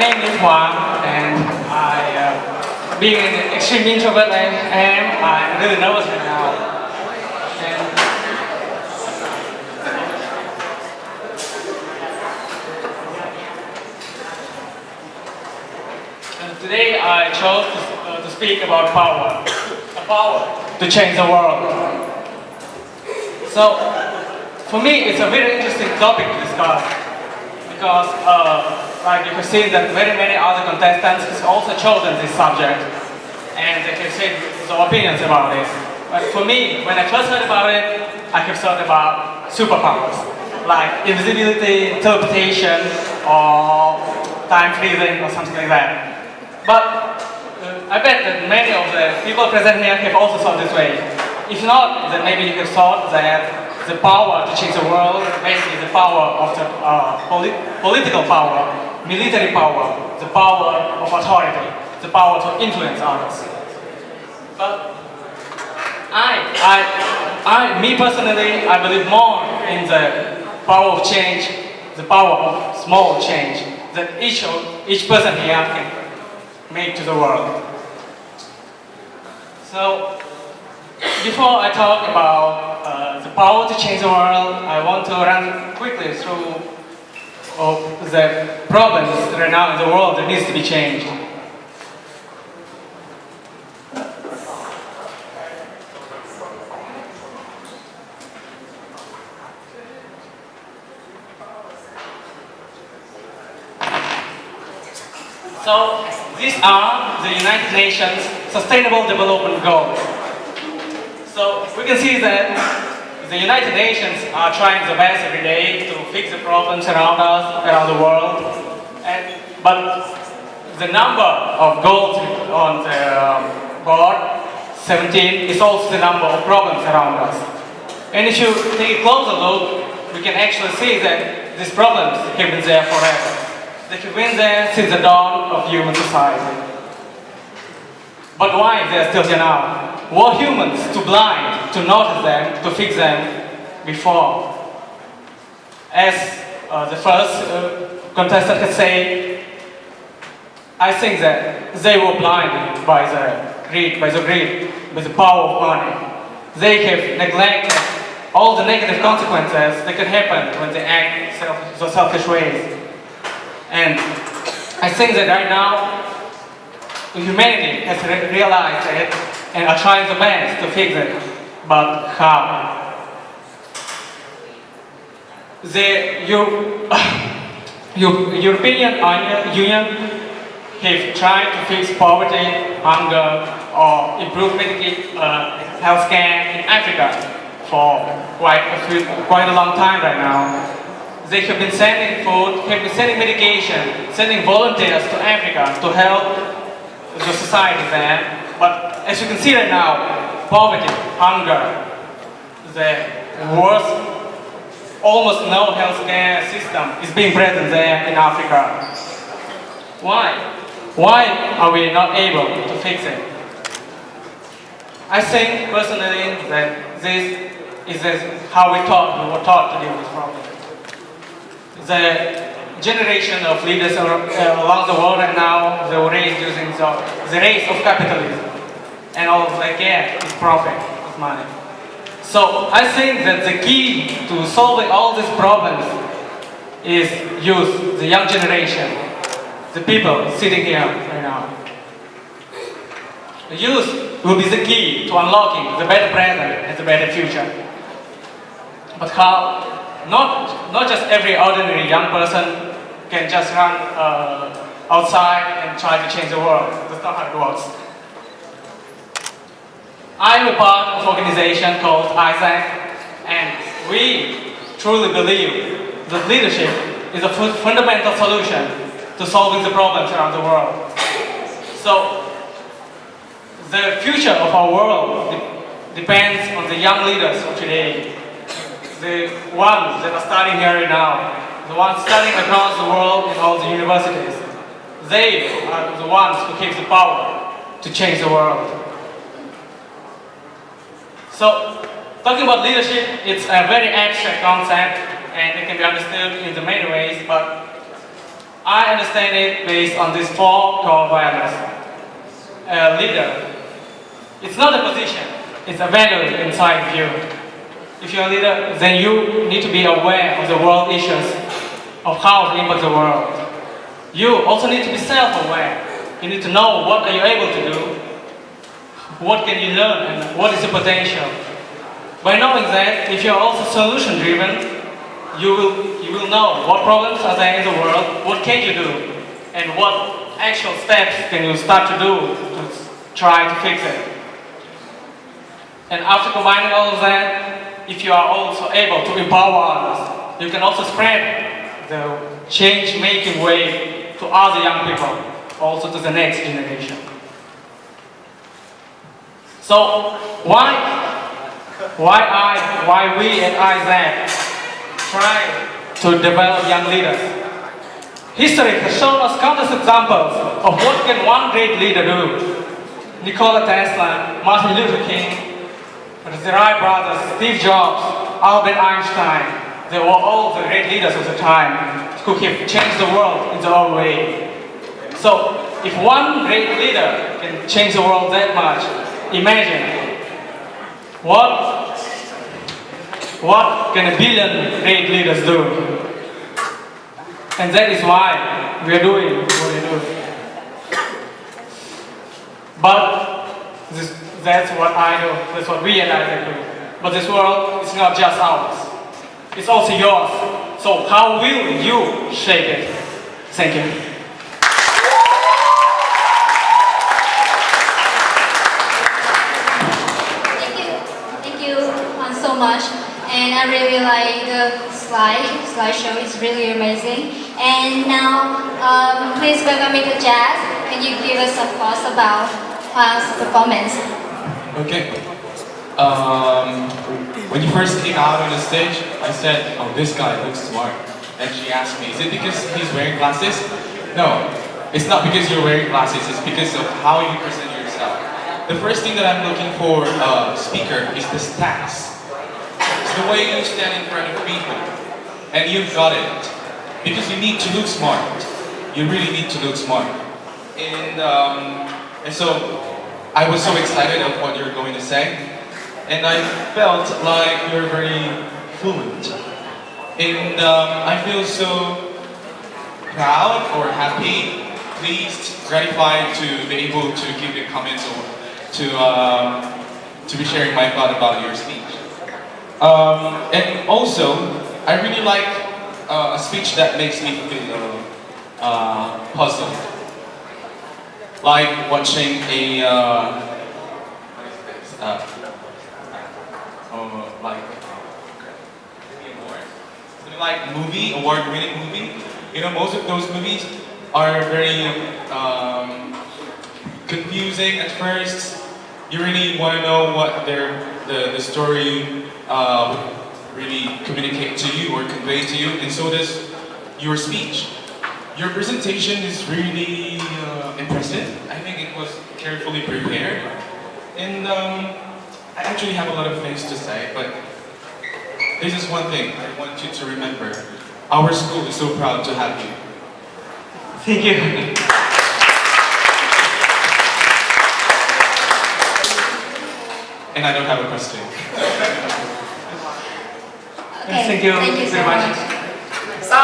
name is Hoang, and being an extreme introvert I'm really nervous right now. And today I chose to speak about power, a power to change the world. So, for me, it's a very interesting topic to discuss because, like you can see that very many other contestants have also chosen this subject, and they can say their opinions about it. But for me, when I first heard about it, I have thought about superpowers, like invisibility, teleportation, or time freezing, or something like that. But I bet that many of the people present here have also thought this way. If not, then maybe you have thought that the power to change the world, basically the power of the political power, military power, the power of authority, the power to influence others. But me personally, I believe more in the power of change, the power of small change that each person here can make to the world. So, before I talk about the power to change the world, I want to run quickly through the problems right now in the world that needs to be changed. So, these are the United Nations Sustainable Development Goals. So we can see that the United Nations are trying their best every day to fix the problems around us, around the world. But the number of goals on the board, 17, is also the number of problems around us. And if you take a closer look, we can actually see that these problems have been there forever. They have been there since the dawn of human society. But why they are still here now? Were humans too blind to notice them, to fix them before? As the first contestant had said, I think that they were blinded by the greed, by the power of money. They have neglected all the negative consequences that can happen when they act in selfish ways. And I think that right now, humanity has realized it and are trying their best to fix it. But how? The European Union have tried to fix poverty, hunger, or improve health care in Africa for quite a long time right now. They have been sending food, have been sending medication, sending volunteers to Africa to help the society there. But as you can see right now, poverty, hunger, the worst, almost no healthcare system is being present there in Africa. Why? Why are we not able to fix it? I think personally that this is how we were taught to deal with this problem. The generation of leaders along the world right now, they were raised using the race of capitalism. And all they care is profit, is money. So I think that the key to solving all these problems is youth, the young generation, the people sitting here right now. The youth will be the key to unlocking the better present and the better future. But how? Not just every ordinary young person can just run outside and try to change the world. That's not how it works. I'm a part of an organization called ISAC, and we truly believe that leadership is a fundamental solution to solving the problems around the world. So, the future of our world depends on the young leaders of today. The ones that are studying here right now, the ones studying across the world in all the universities. They are the ones who have the power to change the world. So, talking about leadership, it's a very abstract concept and it can be understood in the many ways, but I understand it based on these four core values. A leader, it's not a position, it's a value inside you. If you're a leader, then you need to be aware of the world issues, of how it impacts the world. You also need to be self-aware. You need to know what are you able to do, what can you learn, and what is your potential. By knowing that, if you're also solution-driven, you will know what problems are there in the world, what can you do, and what actual steps can you start to do to try to fix it. And after combining all of that, if you are also able to empower others, you can also spread the change-making wave to other young people, also to the next generation. So why we at IZ try to develop young leaders? History has shown us countless examples of what can one great leader do. Nikola Tesla, Martin Luther King, the Wright brothers, Steve Jobs, Albert Einstein, they were all the great leaders of the time who have changed the world in their own way. So, if one great leader can change the world that much, imagine what can a billion great leaders do? And that is why we are doing what we do. But that's what I do, that's what we at IZ do. But this world is not just ours, it's also yours. So how will you shape it? Thank you. Thank you so much. And I really like the slideshow. It's really amazing. And now, please welcome me to Jazz. Can you give us some thoughts about Hoang's performance? Okay. When you first came out on the stage, I said, "Oh, this guy looks smart." And she asked me, "Is it because he's wearing glasses?" No, it's not because you're wearing glasses. It's because of how you present yourself. The first thing that I'm looking for a speaker is the stance. It's the way you stand in front of people. And you've got it. Because you need to look smart. You really need to look smart. And so, I was so excited of what you're going to say. And I felt like you're very fluent. And I feel so proud or happy, pleased, gratified to be able to give you comments or to be sharing my thought about your speech. And also, I really like a speech that makes me feel puzzled. Like watching like movie, award-winning movie. You know, most of those movies are very confusing at first. You really want to know what the story would really communicate to you or convey to you, and so does your speech. Your presentation is really impressive. I think it was carefully prepared, and I actually have a lot of things to say, but this is one thing I want you to remember. Our school is so proud to have you. Thank you. And I don't have a question. Okay, Thank you so very much. much. So